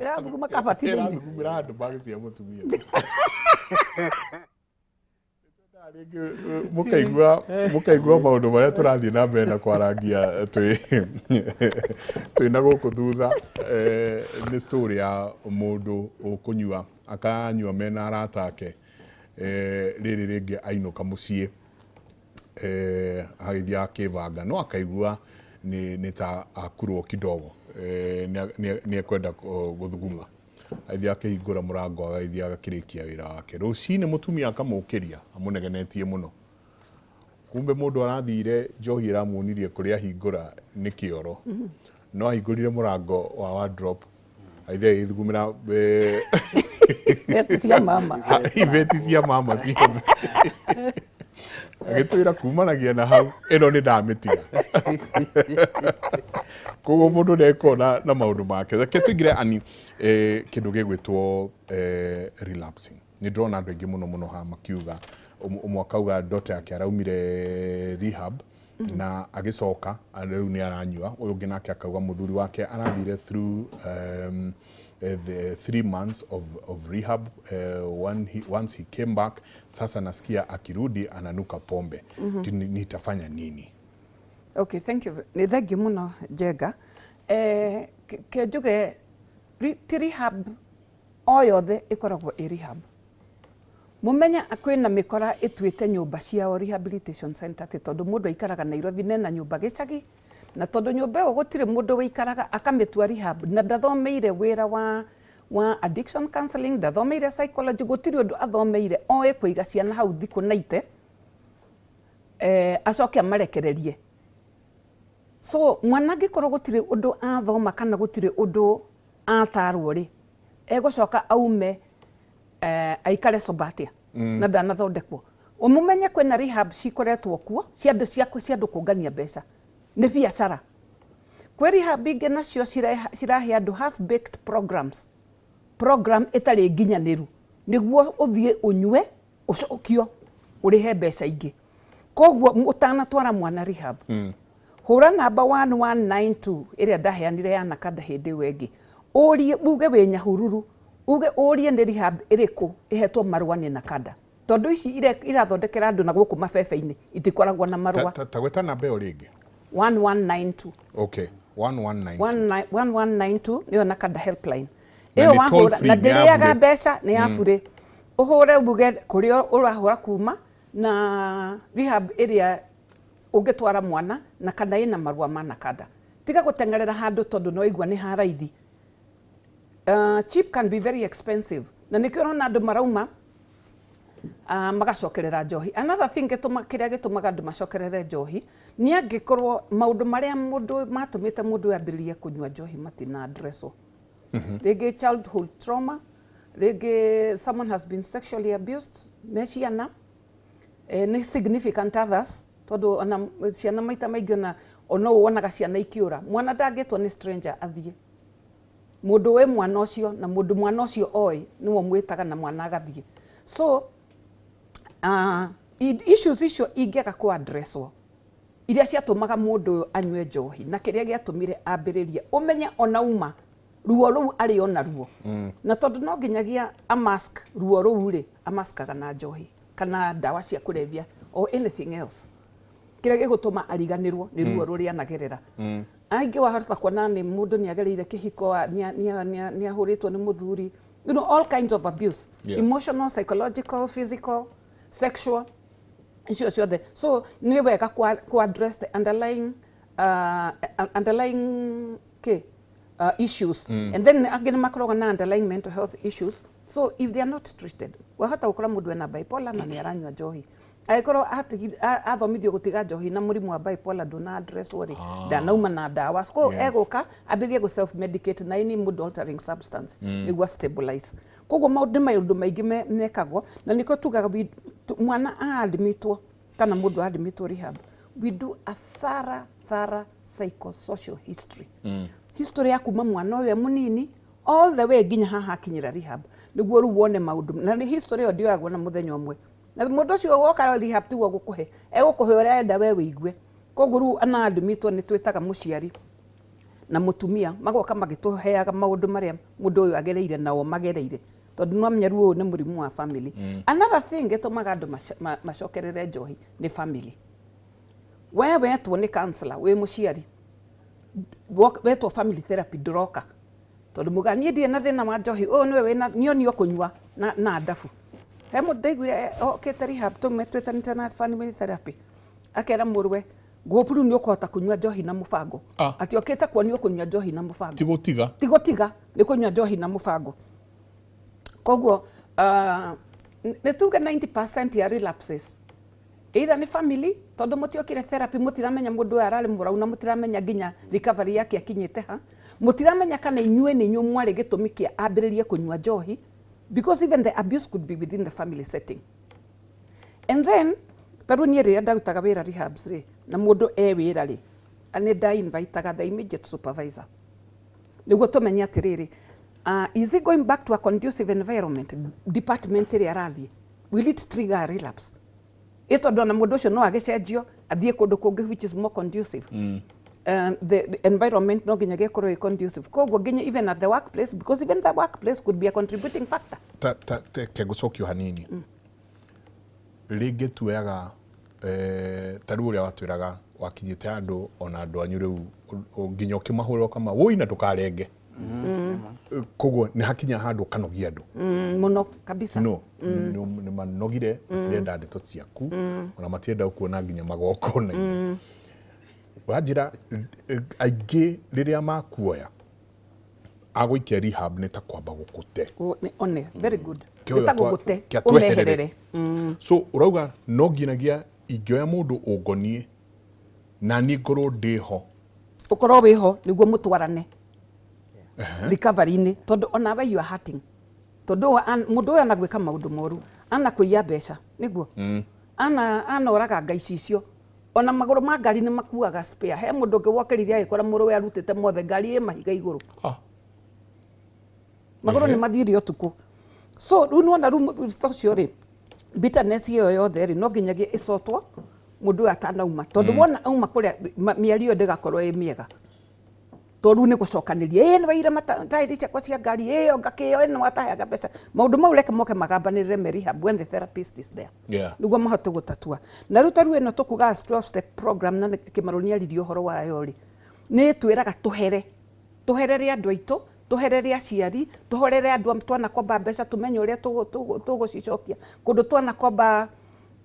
irathuguma kabati-inĩ irathugumĩra andũ bagi cia mũtumia mũkaigua maũndũ marĩa tũrathiĩ na mbere na kwarangia twĩna gũkũ thutha nĩ story ya mũndũ ũkũnyua akanyua mena arata ake rĩrĩ rĩngĩ ainũka mũciĩ agĩthiĩ akĩbanga no akaigua nĩ ta akurwo kidogo nĩ ekwenda gũthuguma aithia akĩhingũra mũrango agaithia agakĩrĩkia wĩra wake rũcinĩ mũtumia akamũkĩria amũnegenetie mũno kumbe mũndũ arathire njohi ĩramuonirie kũrĩa ahingũra nĩ kĩoro no ahingũrire mũrango wa wardrobe aithia agĩthugumĩra beti cia mama ibeti cia mama ciothe agĩtwĩra kumanagia na hau ĩno nĩ ndamĩtiga koguo mũndũ nĩekona na maũndũ make reke tũingĩre ani kĩndũ gĩgwĩtwo relapsing nĩ ndĩrona andũ aingĩ mũno mũno haha makiuga ũmwe akauga daughter yake araumire rehab na agĩcoka rĩu nĩ aranyua ũyũ ũngĩ nake akauga mũthuri wake arathire through the 3 months of rehab once he came back sasa nasikia akirudi ananuka pombe nitafanya nini? Okay, thank you. Nĩ thengiũ mũno Njenga. Ke njuge ti rehab o yothe ĩkoragwo ĩ rehab. Mũmenya kwĩna mĩkora ĩtuĩte nyũmba ciao rehabilitation center tondũ mũndũ aikaraga Nairobi nena nyũmba gĩcagi na tondũ nyũmba ĩyo gũtirĩ mũndũ wĩikaraga akamĩtua rehab na ndathomeire wĩra wa addiction counseling ndathomeire psychology gũtirĩ ũndũ athomeire oĩ kũiga ciana hau thikũ 90 acoke amarekererie. So mwana angĩkorwo gũtirĩ ũndũ athoma kana gũtirĩ ũndũ atarwo rĩ egũcoka aume aikare sobatia na ndanathondekwo ũmumenye kwĩna rehab cikoretwo kuo cia andũ kũngania mbeca nĩ biacara kwĩ rehab ingĩ nacio cirahe andũ half baked program ĩtarĩ nginyanĩru nĩguo ũthiĩ ũnyue ũcokio ũrĩhe mbeca ingĩ koguo ũtanatwara mwana rehab hũra namba 1192 ĩrĩa ndaheanire ya nakada hĩndĩ ĩyo ĩngĩ ũrie uge wĩ Nyahururu uge ũrie nĩ rehab ĩrĩkũ ĩhetwo marũa nĩ nakada tondũ ici irathondekera andũ na gũkũ mabebe-inĩ itikoragwo na marũa ta gweta namba ĩyo rĩngĩ 1192 okay 1192 nĩyo nakada helpline ĩyo wahũra na ndĩrĩaga mbeca nĩ ya bure ũhũre uge kũrĩa ũrahũra kuma na rehab ĩrĩa ũngĩtwara mwana na kana ĩna marũa ma nakada tiga gũtengerera handũ tondũ no igua nĩ haraithi. Cheap can be very expensive na nĩkĩo ũrona andũ marauma magacokerera njohi. Another thing kĩrĩa gĩtũmaga andũ macokerere njohi nĩ angĩkorwo maũndũ marĩa mũndũ matũmĩte mũndũ ambĩrĩrie kũnyua njohi matina addresswo. Rĩngĩ childhood trauma, rĩngĩ someone has been sexually abused me ciana nĩ significant others tondũ ona ciana maita maingĩ ona wonaga ciana ikĩũra mwana ndangĩtwo nĩ stranger athiĩ mũndũ we mwana ũcio na mũndũ mwana ũcio oĩ nĩwe mwĩtaga na mwana agathiĩ. So issues icio ingĩaga kũ addresswo iria ciatũmaga mũndũ anyue njohi na kĩrĩa gĩatũmire ambĩrĩrie ũmenye ona uma ruo rũu arĩ ona ruo na tondũ no nginyagia amask ruo rũu rĩ amaskaga na njohi kana ndawa cia kũrebia or anything else kĩrĩa gĩgũtũma ariganĩrwo nĩ ruo rũrĩa anagerera. Aingĩ wahota kuona nĩ mũndũ nĩ agereire kĩhiko nĩ ahũrĩtwo nĩ mũthuri all kinds of abuse emotional, psychological, physical, sexual icio ciothe. So nĩ wega ku address the underlying issues and then again makoragwo na underlying mental health issues. So if they are not treated wahota gũkora mũndũ ena bipolar na nĩ aranyua njohi agĩkorwo athomithio gũtiga njohi na mũrimũ wa bipolar ndũna address rĩ ndanauma na ndawa so egũka ambĩrĩrie gũ self medicate na any mood altering substance nĩguo stabilize. Koguo maũndũ maingĩ mekagwo na nĩko tugaga mwana admitwo kana mũndũ admitwo rehab we do a thorough psychosocial history history ya kuma mwana ũyũ mũnini all the way nginya haha akinyira rehab nĩguo rĩu wone maũndũ na history ĩyo ndioyagwo na mũthenya ũmwe na mũndũ ũcio woka rehab tiguo egũkũhe ũrĩa enda we wĩigue. Koguo rĩu ana admitwo nĩ twĩtaga mũciari na mutumia magoka magituheaga maundu maria mundu uyu agereire nao magereire tondu no menya ruo ni murimu wa family. Another thing itumaga andu macokerere njohi ni family. We wetwo ni counselor we muciari wetwo family therapy droka tondu mugani ndie na thina wa njohi niwe wina nionio kunywa na ndafu he mundaiguire okete rehab tumetwetanite na family therapy akera murwe gopuru ni ukota kunywa njohi na mubango ati okete kuonio kunywa njohi na mubango tigotiga ni kunywa njohi na mubango koguo ni tuge 90% ya relapses either ni family tondu mutiokire therapy mutiramenya mundu arari murau na mutiramenya ginya recovery yake akinyite ha mutiramenya kana inyue ni nyu mwari gitumi kia ambiririe kunywa njohi because even the abuse could be within the family setting. And then taru ni ria ndagutaga wira rehabs ri na mundu wira ri ane da invitaga the immediate supervisor niguo tumenya atiriri is he going back to a conducive environment department ri arathie will it trigger a relapse ito ndona mundu ucio no agicenjio athie kundu kungi which is more conducive. The environment no ginya gekorwo conducive koguo ginya even at the workplace because even the workplace could be a contributing factor. Ke gucokio hanini rĩngĩ tuoyaga taru ũrĩa watwĩraga wakinyĩte andũ ona andũ anyu rĩu nginya ũkĩmahũrĩra kama woi na ndũkarenge koguo nĩ hakinya handũ kanogia andũ mũno kabisa no nĩ manogire matirenda ndeto ciaku ona matienda kuona nginya magokona-inĩ wajira aingĩ rĩrĩa makuoya agũikia rehab nĩ ta kwamba gũkũte one very good nĩ ta gũgũte ũmeherere so ũrauga no nginagia ingĩoya mũndũ ũngonie na niĩ ngorwo ndĩho ũkorwo wĩho nĩguo mũtwarane recovery-inĩ tondu ona we you are hurting tondu mundu uyu anagwika maundu moru ana kuiya mbeca niguo ana oraga ngaici icio ona maguru ma ngari ni makuaga spare he mundu ungi wokeririe agikora muru we arutite mothe ngari mahiga iguru maguru ni mathiire utuku so riu nona riu stocio ri bitterness iyo yothe ri no nginyagia icotwo mundu atanauma tondu wona auma kuria miario ndigakorwo ĩ miega tondu ni gucokaniria ni waire matairi ciakwa cia ngari iyo ngakio ni watahaga mbeca maundu mau reke moke magambanirire me rehab when the therapist is there niguo mahote gutatua na riu taru ino tukuga 12 step program na kimarunia ririo horo wayo ri ni twiraga tuherere andu aitu tuherere aciari tuherere andu twana komba mbeca tumenye uria tugucicokia kundu twana komba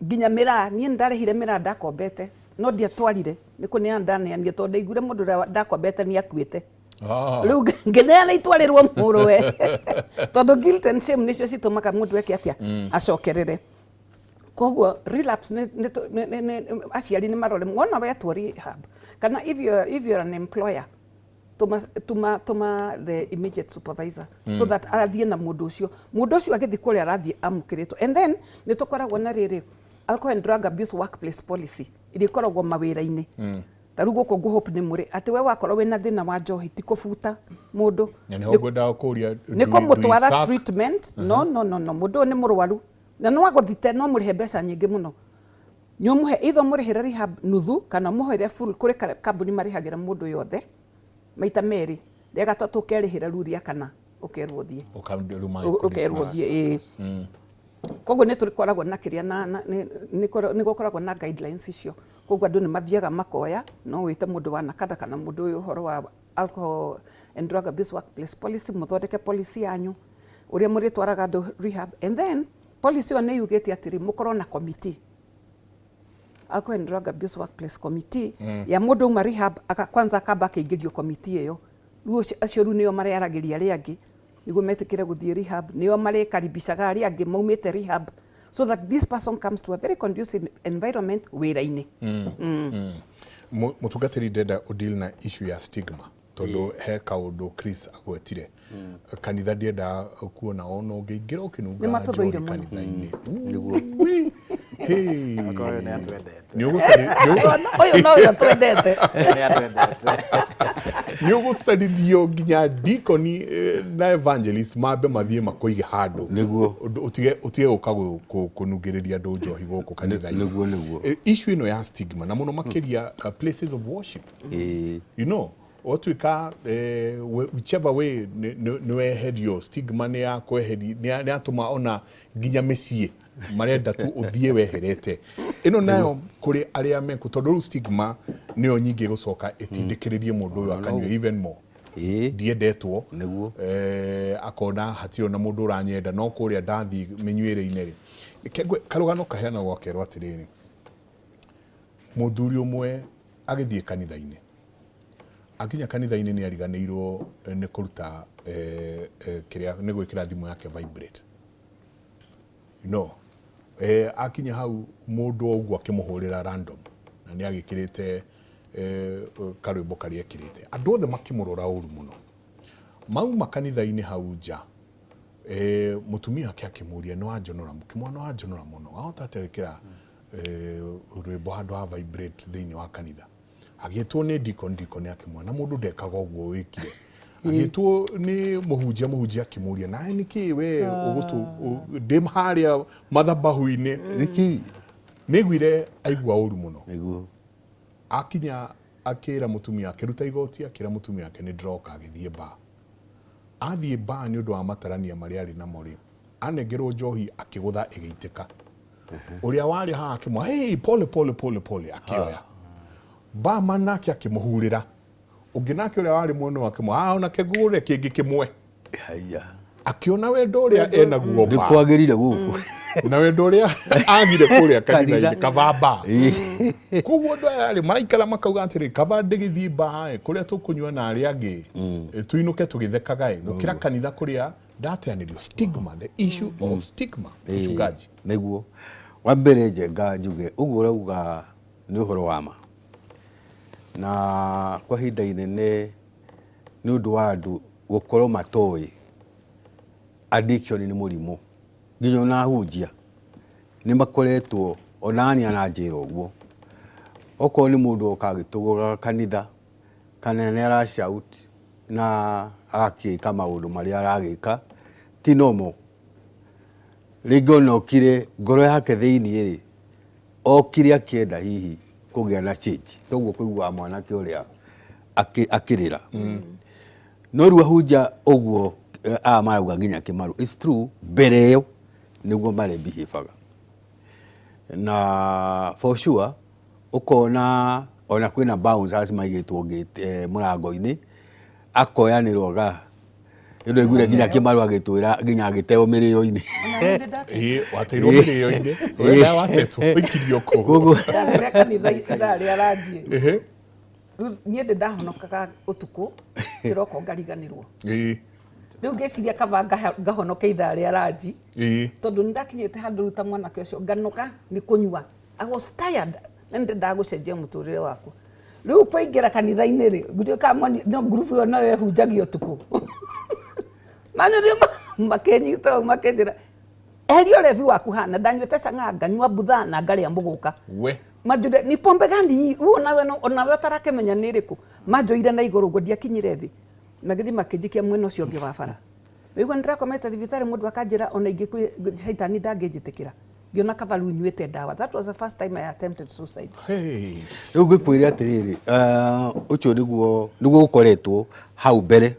nginya mira ni ndarehire mira ndakombete no dia twarire niko ni andane ani tondu igure mundu ndakombete ni akuite riu ngeneana itwarirwo muruwe tondu guilt and shame nicio citumaka mundu eke atia acokerere koguo relapse ni aciari ni marore mwana wetwo rehab kana if you're an employer tuma the immediate supervisor so that athie na mundu ucio agithi kuria arathie amukiritwo and then ni tukoragwo na riri alcohol and drug abuse workplace policy irikoragwo mawira-ini taru guko nguhope ni muri ati we wakorwo wina thina wa njohi ti kufuta mundu ni ngwenda kuria ni kumutwara treatment no mundu ni murwaru na no agothite no murihe mbeca nyingi muno nyumuhe either murihira rehab nuthu kana muhere full kuri kambuni marihagira mundu yothe maita meri rĩa gatatũ ũkerĩhĩra ruria kana ũkerwo thie koguo nĩ tũkoragwo na kĩrĩa nĩ gũkoragwo na guidelines icio koguo andũ nĩ mathiaga makoya no wĩte mũndũ wa nakada kana mũndũ ũyũ ũhoro wa alcohol and drug abuse workplace policy mũthondeke policy yanyu ũrĩa mũrĩtwaraga andũ rehab and then policy ĩyo nĩ yugĩte atĩrĩ mũkorwo na committee alcohol and drug abuse workplace committee ya mundu uma rehab kwanza akamba akĩingĩrio committee ĩyo riu acio riu nĩo marearagĩria arĩa angĩ nĩguo metĩkĩre gũthiĩ rehab nĩo marĩkaribishaga arĩa angĩ maumĩte rehab so that this person comes to a very conducive environment wĩra-inĩ mũtungatĩri ndenda ũdeal na issue ya stigma tondu he kaundu Chris agwetire kanitha ndienda kuona ona ũngĩingĩra ũkĩnunga njohi kanitha-inĩ nĩ ũgũcaririo nginya deaconi na evangelist mambe mathiĩ makũige handũ ũtige gũka kũnungĩrĩria andũ njohi gũkũ kanitha-inĩ issue ĩno ya stigma na mũno makĩria places of worship you know otuika whichever way nĩ weherio stigma nĩ ya kweheria nĩ atũma ona nginya mĩciĩ marenda tu ũthiĩ weherete ĩno nayo kũrĩ arĩa meku tondũ rĩu stigma nĩyo nyingĩ gũcoka ĩtindĩkĩrĩrie mũndũ ũyũ akanyua even more ndiendetwo akona hatirĩ na mũndũ ũranyenda no kũrĩa ndathi mĩnyuĩrĩ-inĩ rĩ karũgano kaheanagwo kerwo atĩrĩrĩ mũthuri ũmwe agĩthiĩ kanitha-inĩ akinya kanitha-inĩ nĩ ariganĩirwo nĩ kũruta kĩrĩa nĩ gwĩkĩra thimũ yake vibrate akinya hau mũndũ ũguo akĩmũhũrĩra random na nĩ agĩkĩrĩte karwĩmbo karĩa ekĩrĩte andũ othe makĩmũrora ũru mũno mauma kanitha-inĩ hau nja mũtumia ake akĩmũria nĩ wanjonora mũkĩmwana wanjonora mũno wahota atĩa gwĩkĩra rwĩmbo handũ ha vibrate thĩinĩ wa kanitha agĩtwo nĩ ndiko nĩ akĩmwana mũndũ ndekaga ũguo wĩkire agĩtwo nĩ mũhunjia akĩmũria nawe nĩkĩ we ndĩ harĩa mathabahu-inĩ nĩaiguire aigua ũru mũno akinya akĩra mũtumia akĩruta igoti akĩra mũtumia ake nĩ ndĩroka agĩthiĩ bar athiĩ bar nĩ ũndũ wa matarania marĩa arĩ namo rĩ anengerwo njohi akĩgũtha ĩgĩitĩka ũrĩa warĩ haha akĩmwa hey pole akĩoya barman nake akĩmũhurĩra ũngĩ nake ũrĩa warĩ mwena akĩmwa onake ngũgũre kĩngĩ kĩmwe akĩona wendo ũrĩa enaguo ndĩkwagĩrire gũkũ na wendo ũrĩa agire kũrĩa kanitha-inĩ kavaba koguo andũ aya rĩ maraikara makauga atĩrĩ kava ndĩgĩthiĩ bar kũrĩa tũkũnyua na arĩa angĩ tuinũke tũgĩthekaga gũkĩra kanitha kũrĩa ndateanĩrio stigma the issue of stigma mchungaji nĩguo wa mbere njenga njuge ũguo ũrauga nĩ ũhoro wa ma na kwa ihinda inene nĩ ũndũ wa andũ gũkorwo matoĩ addiction nĩ mũrimũ nginya ona hunjia nĩ makoretwo onania na njĩra ũguo okorwo nĩ mũndũ okagĩtũgũra kanitha kana nĩ arashout na agakĩka maũndũ marĩa aragĩka ti normal rĩngĩ ona okire ngoro yake thĩinĩ rĩ okire akĩenda hihi kũgĩa na change toguo kũiguaga mwanake ũrĩa akĩrĩra no rĩu ahunjia ũguo marauga nginya kĩmaru it's true mbere ĩyo nĩguo marĩ behavior na for sure ũkona ona kwĩna bouncers maigĩtwo mũrango-inĩ akoyanĩrwo ga ĩndo ĩgure nginya kĩmaru agĩtwĩra nginya agĩteo mĩrĩyo-inĩ wateirwo mĩrĩyo-inĩ wenda watetwo wĩkirio kũgũ rĩrĩa kanitha rĩa ranjie niĩ ndĩ ndahonokaga ũtukũ kĩroko ngariganĩrwo rĩu ngĩciria kaba ngahonoke ithaa rĩa ranji tondũ nĩ ndakinyĩte handũ ruta mwanake ũcio nganoka nĩ kũnyua I was tired na nĩ ndagũcenjia mũtũrĩre wakwa rĩu kũingĩra kanitha-inĩ rĩ ngũtuĩka no group ĩyo no yehunjagia ũtukũ manyorio makĩnyita makĩnjĩra eheria ũrebi waku hana ndanyuĩte cang'aa nganyua butha na ngarĩa mũgũka manjũre ni pombe gani onawe ũtarakĩmenya nĩ ĩrĩkũ manjũire na igũrũ ũguo ndiakinyire thĩ magĩthiĩ makĩnjikia mwena ũcio ũngĩ wa bara rĩu ndĩrakomete thibitarĩ mũndũ akanjĩra ona ingĩ kwĩ caitani ndangĩnjĩtĩkĩra ngĩona kaba rĩu nyuĩte ndawa that was the first time I attempted suicide rĩu ngĩkwĩra atĩrĩrĩ ũcio nĩguo gũkoretwo hau mbere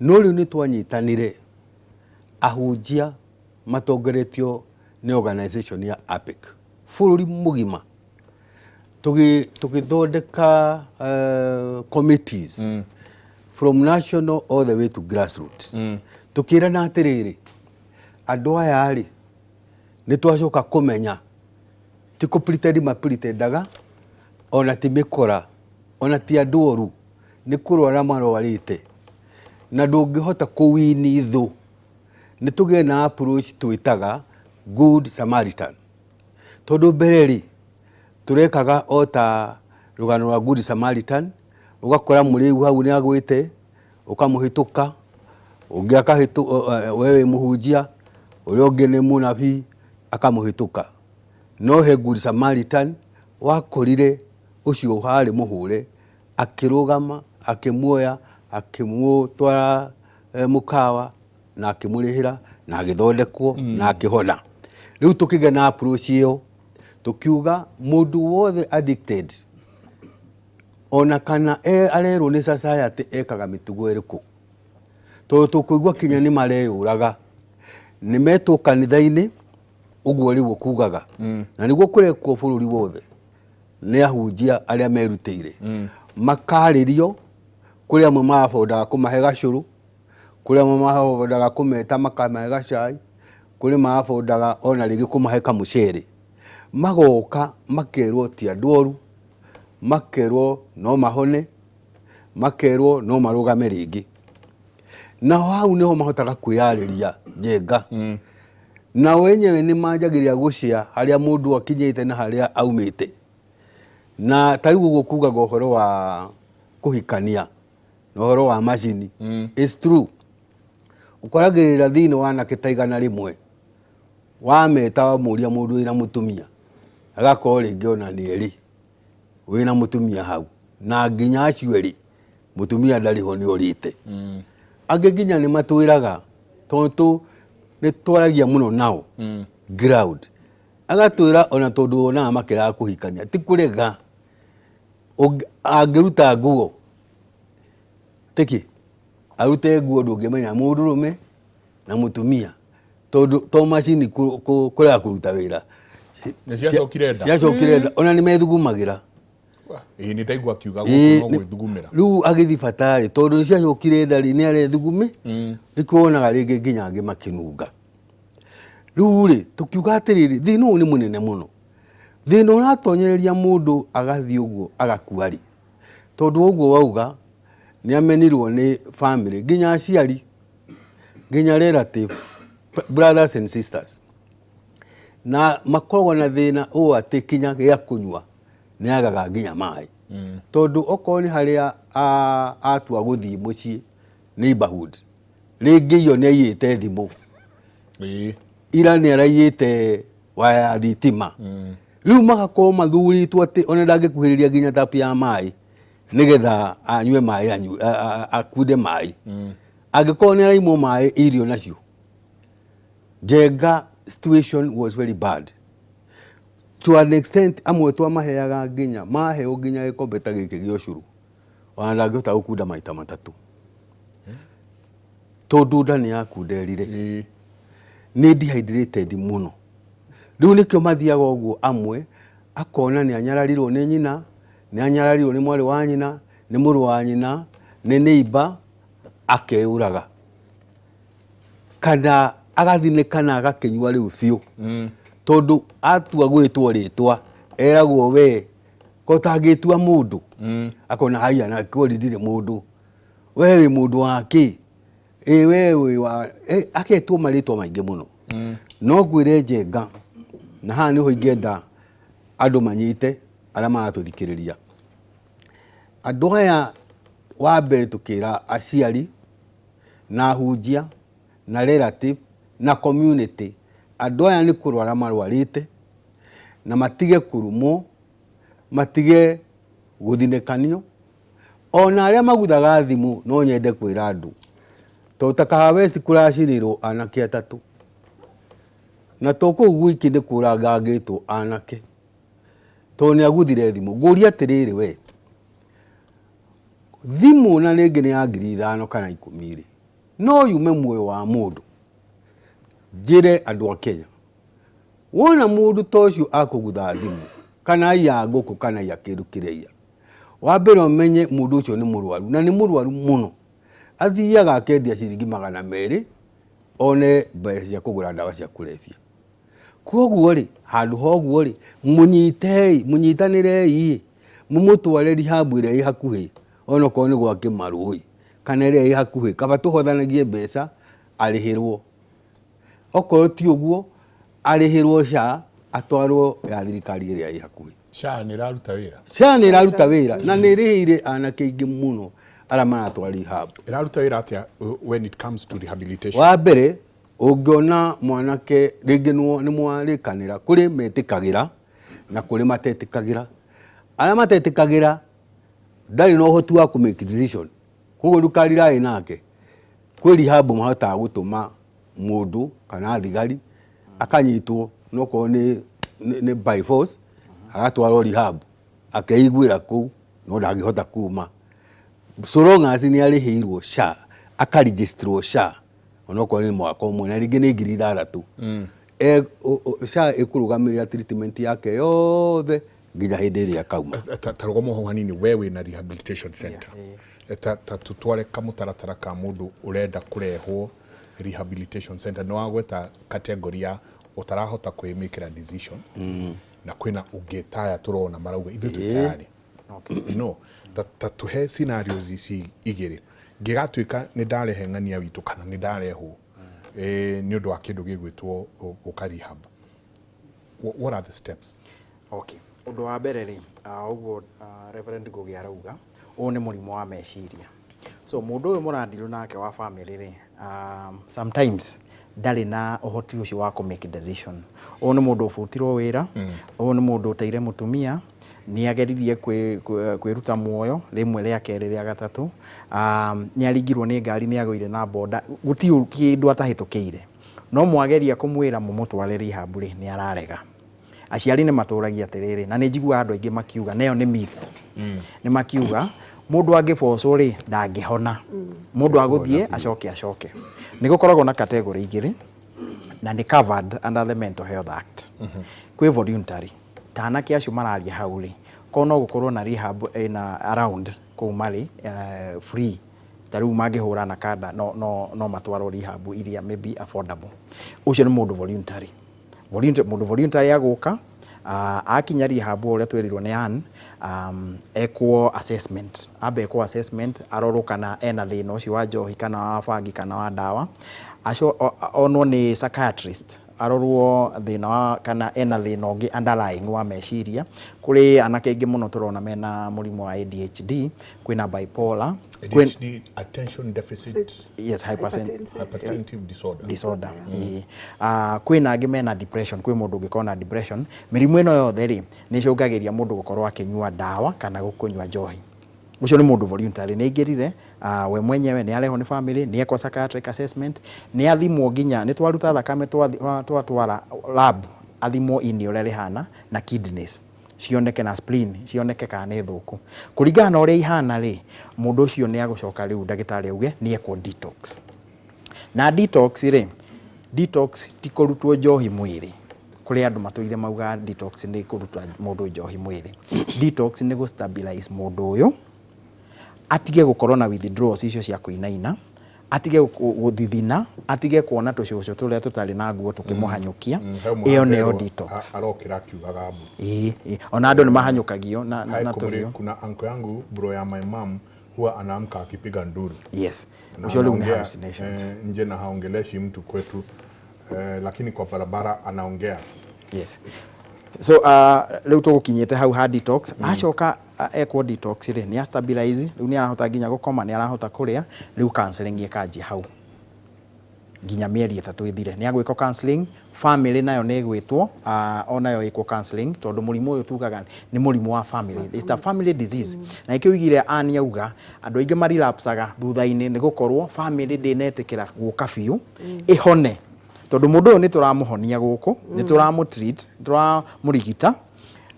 no rĩu nĩ twanyitanire ahunjia matongoretio nĩ organization ya APEC bũrũri mũgima tũgĩthondeka committees from national all the way to grassroots tukĩrana atĩrĩrĩ andũ aya rĩ nĩ twacoka kũmenya ti kũ mapretendaga ona ti mĩkora ona ti andũ oru nĩ kũrwara marwarĩte na ndũngĩhota kũwini thũ nĩ tũgĩe na approach twĩtaga good Samaritan tondũ mbere rĩ tũrekaga o ta rũgano rwa good Samaritan ũgakora mũrĩu hau nĩ agwĩte ũkamũhĩtũka ũngĩ akahĩtũka wewe mũhunjia ũrĩa ũngĩ nĩ mũnabii akamũhĩtũka no he good Samaritan wakorire ũcio harĩ mũhũre akĩrũgama akĩmuoya akĩmũtwara mũkawa na akĩmũrĩhĩra na agĩthondekwo na akĩhona rĩu tũkĩgĩa na approach ĩyo tukiuga mũndũ wothe addicted ona kana arerwo ni society ekaga mitugo iriku to tukuigwa kinya ni mareyuraga ni metwo kanitha-ini uguo riwo kugaga na niguo kurekwo bururi wothe ni ahunjia aria merutĩire makaririo kuri amwe mafondaga kumahe gacuru kuri amwe mafondaga kumeta makamahe gacai kuri mafondaga ona rigi kumahe kamucere magoka makerwo ti andu makerwo no mahone makerwo no marugame ringi na hau niho mahotaga kwiyariria Njenga na wenyewe ni manjagiria gucia haria mundu akinyite na haria aumite na tariu guo kugaga uhoro wa kuhikania na uhoro wa macini it's true ukoragirira thini wana kitaigana rimwe wameta wamuria mundu wina mutumia agakorwo ringi ona ni eri wina mutumia hau na nginya acio mutumia ndariho ni orite ange nginya ni matwiraga tontu ni twaragia muno nao ground agatwira ona tondu ona makira kuhikania ti kurega angiruta nguo tiki arute nguo ndungimenya mundu rume na mutumia tondu to machine kuria kuruta wira ciacokire nda ona ni methugumagira ni taigua kiuga guku no gwithugumira riu agithi fatari tondu ni ciacokire nda ni arethugume nikuonaga ringi nginya angi makinunga riu ri tukiuga atiriri thina uyu ni munene muno thina uratonyereria mundu agathi uguo agakua ri tondu uguo wauga ni amenirwo ni family nginya aciari nginya relative brothers and sisters na makoragwo na thina o ati kinya gia kunywa ni agaga nginya mai tondu okorwo ni haria atua guthii mucii neighborhood ringi iyo ni ayite thimu ira ni arayite waya thitima riu magakorwo mathuritwo ati ona ndangikuhiriria nginya tap ya mai nigetha anywe mai akude mai angikorwo ni araimwo mai irio nacio Njenga situation was very bad to an extent amwe twa maheaga nginya maheo nginya gikombe ta giki gia ucuru ona ndangihota gukunda maita matatu tondu nda ni yakunderire ni dehydrated muno riu nikio mathiaga uguo amwe akona ni anyararirwo ni nyina ni anyararirwo ni mwari wa nyina ni muru wa nyina ni neighbor akeuraga kana agathinekana agakinyua riu biu tondu atua gwitwo ritwa eragwo we ko tangitua mundu akona haya na ko ndire mundu we wi mundu waki wewe wa aketwo maritwa maingi muno no gwire Njenga na ha niho ingenda andu manyite aria maratuthikiriria andu aya wa mbere tukira aciari na hunjia na relative na community andu aya ni kurwara marwarite na matige kurumo matige guthinekanio ona aria maguthaga thimu no nyende kwira andu to Takaha West kuraciriro anake atatu na toko gwiki ndi kuraga ngitwo anake to ni aguthire thimu nguria atiriri we thimu na ringi ni ya 5,000 kana 10,000 no yume muoyo wa mundu njire andu a Kenya wona mundu tocio akugutha thimu kana ya nguku kana ya kindu kiria wa mbere umenye mundu ucio ni murwaru na ni murwaru muno athiaga akendia ciringi 200 one mbeca cia kugura ndawa cia kulevya koguo ri handu hoguo ri munyitanirei mumutware rehab iria i hakuhi ono ko ni gwake marui kana iria i hakuhi kaba tuhothanagie mbeca arihirwo okorwo ti uguo arihirwo SHA atwarwo ya thirikari iria i hakuhi SHA ni raruta wira na ni rihire anake ingi muno ara maratwa rehab iraruta wira atia when it comes to rehabilitation wa mbere ungiona mwanake ringi ni mwarikanira kuri metikagira na kuri matetikagira ara matetikagira ndari no hotu wa ku make decision koguo ndukarira inake kwi rehab mahota gutuma mundu kana thigari akanyitwo no ko ni by force agatwarwo rehab akeiguira ku no ndangĩhota kuma so long as nĩ arĩhĩirwo SHA akaregistrwo SHA onokorwo nĩ mwaka ũmwe na rĩngĩ nĩ 6,000 SHA ĩkũrũgamĩrĩra treatment yake yothe nginya hĩndĩ ĩrĩa akauma. Tarũgama ho hanini we wĩna rehabilitation center ta tutware kamũtaratara ka mũndũ ũrenda kũrehwo rehabilitation center no agweta category ya utarahota kwĩmĩkĩra decision na kwĩna ũngĩ taya tũrona marauga ithuĩ tũtayarĩ no ta tuhe scenarios ici igĩrĩ ngĩgatuĩka nĩ ndarehe ng'ania witũ kana nĩ ndarehwo nĩ ũndũ wa kĩndũ gĩgwĩtwo ũkarehab. What are the steps? Okay, ũndũ wa mbere rĩ ũguo Reverend Ngugi arauga ũũ nĩ mũrimũ wa meciria. So mũndũ ũyũ mũrandiru nake wa family rĩ sometimes ndarĩ na ũhoti ũcio wa make decision. Ũũ nĩ mũndũ ũbutirwo wĩra, ũũ nĩ mũndũ ũteire mũtumia, nĩ ageririe kwĩruta muoyo rĩmwe rĩa kerĩ rĩa gatatũ, nĩ aringirwo nĩ ngari nĩ agũire na boda, gũtirĩ kĩndũ atahĩtũkĩire. No mwageria kũmwĩra mũmũtware rehab rĩ nĩ ararega. Aciari nĩ matũragia atĩrĩrĩ na nĩ njiguaga andũ aingĩ makiuga nayo nĩ myth. Nĩ makiuga mũndũ angĩbocwo rĩ ndangĩhona. Mũndũ agũthiĩ acoke. Nĩ gũkoragwo na category igĩrĩ na nĩ covered under the Mental Health Act. Kwĩ voluntary. Tanake acio mararia hau rĩ ko no gũkorwo na rehab ina around kũu marĩ free. Tarĩu mangĩhũra na kanda no matwarwo rehab iria maybe affordable. Ũcio nĩ mũndũ voluntary. Mũndũ voluntary agũka akinya rehab ũrĩa twerirwo nĩ Ann ekwo assessment. Ambe ekwo assessment arorwo kana ena thĩna ũcio wa njohi kana wa bangi kana wa ndawa. Onwo nĩ psychiatrist arorwo thĩna wa kana ena thĩna ũngĩ underlying wa meciria. Kũrĩ anake aingĩ mũno tũrona mena mũrimũ wa ADHD, kwĩna bipolar, ADHD, attention deficit, yes, hypertensive disorder. Kwĩna angĩ mena depression, kwĩ mũndũ ũngĩkorwo na depression. Mĩrimũ ĩno yothe rĩ nĩ ĩcũngagĩria mũndũ gũkorwo akĩnyua ndawa kana gũkũnyua njohi. Ucio nĩ mũndũ voluntary nĩ ingĩrire we mwenyewe nĩ arehwo nĩ family nĩ ekwa psychiatric assessment nĩ athimwo nginya nĩ twaruta thakame twatwara lab athimwo ini ũrĩa rĩhana na kidneys cioneke na spleen cioneke kana nĩ thũku. Kũringana na ũrĩa ihana rĩ mũndũ ũcio nĩ agũcoka rĩu ndagĩtarĩ auge nĩ ekwo detox. Na detox ti kũrutwo njohi mwĩrĩ. Kũrĩ andũ matũire mauga detox nĩ kũruta mũndũ njohi mwĩrĩ. Detox nĩ gũstabilize mũndũ ũyũ atige gũkorwo na withdrawals icio cia kũinaina, atige gũthithina, atige kuona tũcũcũ tũrĩa tũtarĩ na nguo tũkĩmũhanyũkia. Ĩyo nĩyo detox. Arokĩra akiugaga mbu. Ona andũ nĩ mahanyũkagio na tũrĩo. Kuna uncle yangu bro ya my mom huwa anaamka akipiga nduru. Yes. Ucio rĩu nĩ hallucinations. Nje na haongeleshi mtu kwetu lakini kwa barabara anaongea. Yes. So rĩu tũgũkinyĩte hau ha detox acoka ekwo detox rĩ nĩ stabilize rĩu nĩ arahota nginya gũkoma nĩ arahota kũrĩa rĩu counseling ĩkanjia hau nginya mĩeri 3 ĩthire nĩ agwĩka counseling. Family nayo nĩ ĩgwĩtwo onayo ĩkwo counseling tondũ mũrimũ ũyũ tugaga nĩ mũrimũ wa family. It's a family disease. Na ikĩu igire Ann auga andũ aingĩ marilapsaga thutha-inĩ nĩ gũkorwo family ndĩnetĩkĩra gũka biũ ĩhone. Tondũ mũndũ ũyũ nĩ tũramũhonia gũkũ, nĩ tũramũtreat, tũramũrigita,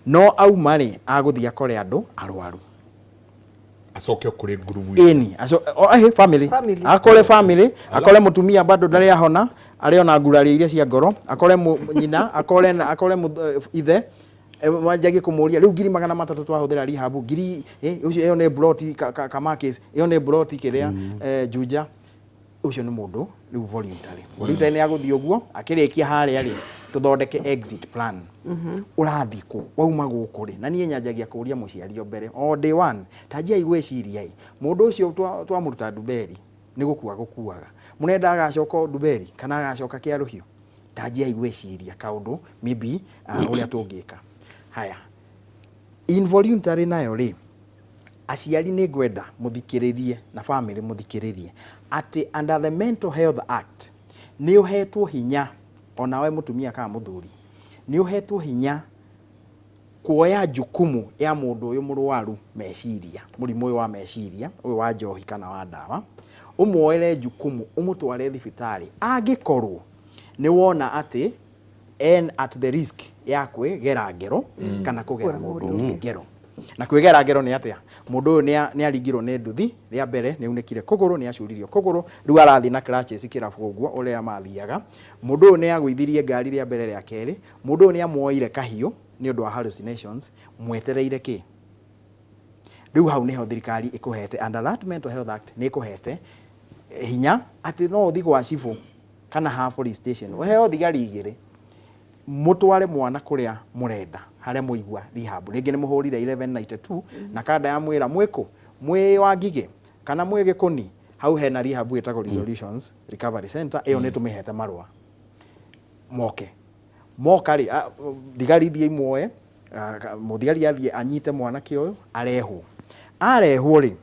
no auma rĩ agũthiĩ akore andũ arwaru. Acoke kũrĩ group family. Akore family, akore mũtumia bado ndarĩ ahona, arĩ ona ngurario iria cia ngoro, akore nyina, akore ithe, manjagi kũmũria rĩu 300 twahũthĩra rehab, ĩyo nĩ broti kamakis, ĩyo nĩ broti kĩrĩa Juja. Ucio nĩ mũndũ rĩu voluntary. Voluntary nĩ agũthiĩ ũguo akĩrĩkia harĩa rĩ tũthondeke exit plan. Ũrathiĩ kũ wauma gũkũ rĩ na niĩ nyanjagia kũria mũciari mbere o day one tanjia igwĩciria mũndũ ũcio twamũruta Nduberi nĩ gũkua gũkuaga mũnenda agacoka Nduberi kana agacoka Kĩarũhiũ tanjia igwĩciria kaũndũ maybe ũrĩa tũngĩka. Haya involuntary nayo rĩ aciari nĩ ngwenda mũthikĩrĩrie na family mũthikĩrĩrie ati under the Mental Health Act nĩ ũhetwo hinya onawe mũtumia kana mũthuri nĩ ũhetwo hinya kuoya jukumu ya mũndũ ũyũ mũrwaru meciria mũrimũ ũyũ wa meciria ũyũ wa njohi kana wa ndawa ũmuoere jukumu ũmũtware thibitarĩ angĩkorwo nĩ wona atĩ at the risk ya kwĩgera ngero kana kũgera mũndũ ngero. na kwigera ngero ni atia mundu uyu ni aringirwo ni nduthi ria mbere ni unikire kuguru ni acuririo kuguru riu arathi na crutches kirabu uguo uria mathiaga mundu uyu ni agwithirie ngari ria mbere ria keri mundu uyu ni amuoire kahiu ni undu wa hallucinations mwetereire ki riu hau niho thirikari ikuhete under that mental health act ni ikuhete hinya ati no uthi gwa cibu kana ha police station uheo thigari igiri mutware mwana kuria murenda haria muigwa rehab ringi ni muhurire 1192 na kada ya mwira mwiku mwi wa ngige kana mwi gikuni hau hena rehab etagwo resolutions recovery center iyo ni tumihete marua moka ri thigari thie imwe muthigari athie anyite mwana kioyo arehwo ri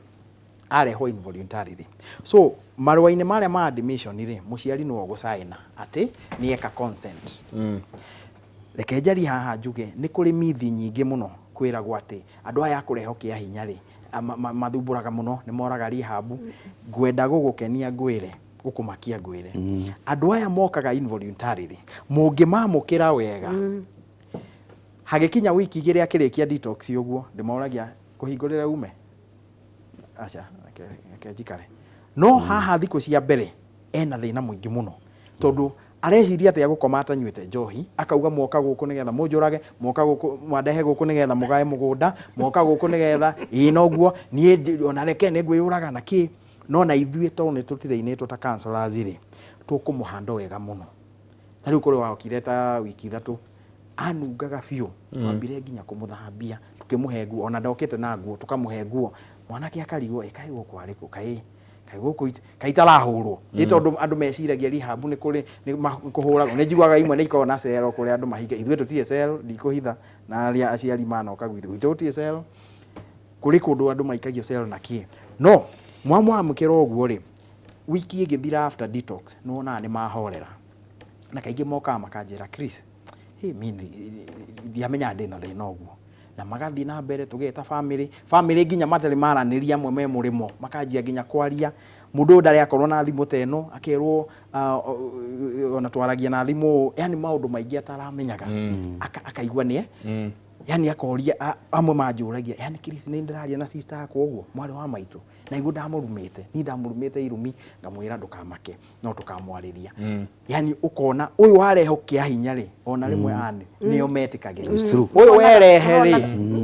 arehwo involuntarily so marua-ini maria ma admission ri muciari no gusaina ati ni eka consent reke njari haha njuge ni kuri mithi nyingi muno kwiragwo ati andu aya kureho kia hinya ri mathumburaga muno ni moraga rehab ngwenda gugukenia ngwire gukumakia ngwire andu aya mokaga involuntarily mungimamukira wega hagikinya wiki igiri akirikia detox uguo ndimoragia kuhingurira ume acha njikare no haha thiku cia mbere ena thina muingi muno tondu areciria ati agukoma atanywite njohi akauga moka guku nigetha munjurage moka guku mwandehe guku nigetha mugae mugunda moka guku nigetha noguo nie ona reke ni ngwiyuraga na ki no na ithuĩ to ni tutire-inĩ ta counselors ri tukumuhanda wega muno tariu kuri wakire ta wiki 3 anungaga biu twambire nginya kumuthambia tukimuhe nguo ona ndokite na nguo tukamuhe nguo mwanake akarigwo kai guku ariku kai guku kaitarahurwo ni tondu andu meciragia rehab ni kuri ni kuhuragwo ni njiguaga imwe ni ikona cell kuri andu mahinga ithuĩ tutie cell ndikuhitha na aria aciari manoka gwitũ tutie cell kuri kundu andu maikagio cell na ki no mwamukira uguo ri wiki igithira after detox no na ni mahorera na kaingi moka makanjira Chris mimi ndiamenya ndina thina uguo na magathi na mbere tugeta family nginya matari maraniria amwe me murimo makanjia nginya kwaria mundu ndari akorwo na thimu teno akerwo ona twaragia na thimu yani maundu maingi ataramenyaga akaigua nie yani akoria amwe manjuragia yani Chris ni ndiraria na sister yako uguo mwari wa maitu na igu ndamurumite ni ndamurumite irumi ngamwira ndukamake no tukamwariria yani ukona uyu wareho kia hinya ri ona rimwe ane nio metikagira uyu werehe ri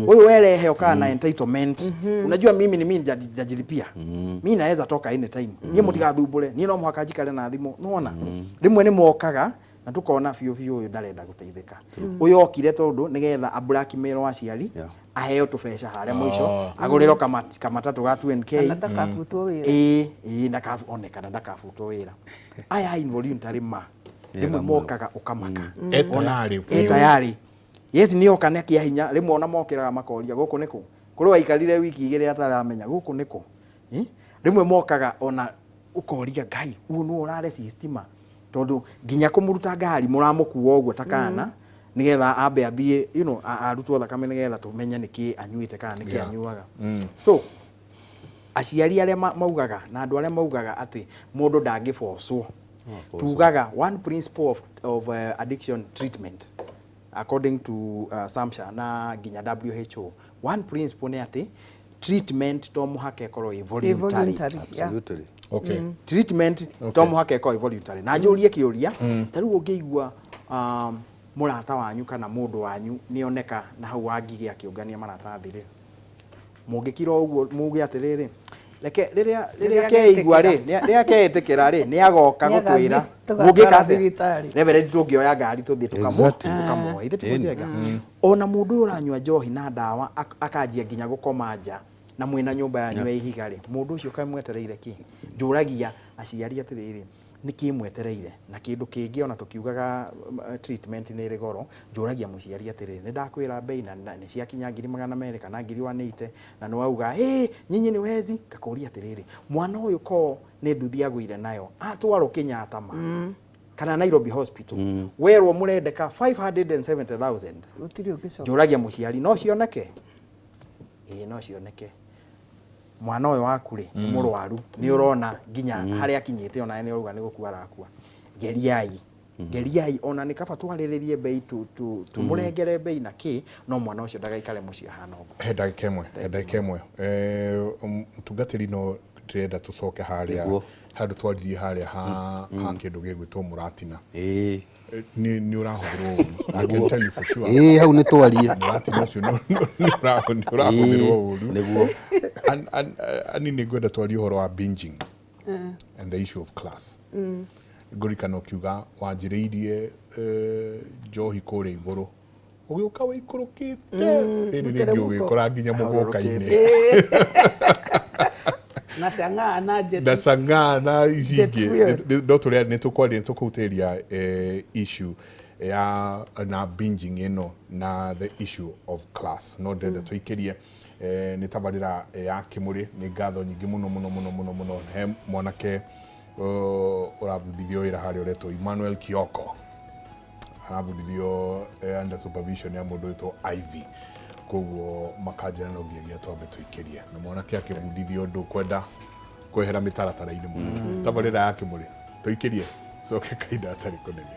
uyu werehe ukana entitlement unajua mimi ni mimi jajilipia mimi naweza toka anytime ni mutigathumbure ni no muhaka njikare na thimu nona rimwe ni mokaga na tukona fiu uyu ndarenda guteithika uyu okire tondu nigetha ablackmail wa ciari aheo tubesha haria mwisho aguriro kamatatu ga 2NK na takafutwo wira na kafu onekana ndakafutwo wira aya involuntary rimwe mokaga ukamaka etayari yes ni okane kia hinya rimwe ona mokiraga makoria guku niku kuri waikarire wiki igiri ataramenya guku niku rimwe mokaga ona ukoria ngai uyu nu urare system tondu nginya kumuruta ngari muramukuwa uguo takana nigetha ambe ambie arutwo thakame nigetha tumenye niki anyuite kana niki anyuaga so aciari aria maugaga na andu aria maugaga ati mundu ndangibocwo tugaga one principle of addiction treatment according to SAMHSA na nginya WHO one principle ni ati treatment to muhake korwo voluntary absolutely okay treatment to muhake korwo voluntary na njurie kiuria tariu ungeigua murata wanyu kana mundu wanyu nioneka na hau wangige akiungania maratathi ri mungikira uguo muge atiriri reke riria keigua ri riria keetikira ri ni agoka gutwira mungikaze reverend tungioya ngari tuthie tukamuoa ithe tujenga ona mundu uranywa njohi na ndawa akanjia nginya gukoma nja na mwina nyumba yanyu ihiga ri mundu ucio kamwetereire ki njuragia aciari atiriri niki mwetereire na kindu kingi ona tukiugaga treatment ni ri goro njuragia muciari atiriri ni ndakwira bei na ni ciakinya 200 kana 180 na no auga nyinyi ni wezi kakuria atiriri mwana uyu ko ni nduthi agwire nayo atwaro Kenyatta kana Nairobi hospital werwo murendeka 570,000 utiri ugicoka njuragia muciari no cioneke no cioneke mwana uyu waku ri murwaru ni urona nginya haria akinyite ona ni uruga ni gukua arakua geriai ngeriai ona nĩ kaba twarĩrĩrie bei tumũrengere bei na kĩ no mwana ũcio ndagaikare mũciĩ hana ũguo. He ndagĩka ĩmwe mũtungatĩri no ndĩrenda tũcoke harĩa handũ twaririe harĩa ha kĩndũ gĩgwĩtwo mũratina. Nĩ ũrahũthĩrwo ũru. I can tell you for sure. Hau nĩ twarie. Mũratina ũcio nĩ ũrahũthĩrwo ũru. Nĩguo. Ani nĩ ngwenda twarie ũhoro wa binging and the issue of class. Ngũrikana ũkiuga wanjĩrĩirie njohi kũrĩa igũrũ ũgĩũka wĩikũrũkĩte rĩrĩ rĩngĩ ũgĩkora nginya mũgũka-inĩ na cang'aa na ici ingĩ no tũrĩa nĩ tũkũutĩria issue ya na binging ĩno na the issue of class no ndĩrenda tũikĩrie nĩ tabarĩra ya Kĩmũrĩ nĩ ngatho nyingĩ mũno he mwanake ũrabundithio wĩra harĩa ũretwo Emmanuel Kioko arabundithio under supervision ya mũndũ wĩtwo Ivy koguo makanjĩra no nginya twambe tũikĩrie na mwanake akĩbundithio ũndũ kwenda kwehera mĩtaratara-inĩ mũno tabarĩra ya Kĩmũrĩ tũikĩrie coke kahinda atarĩ kũnene.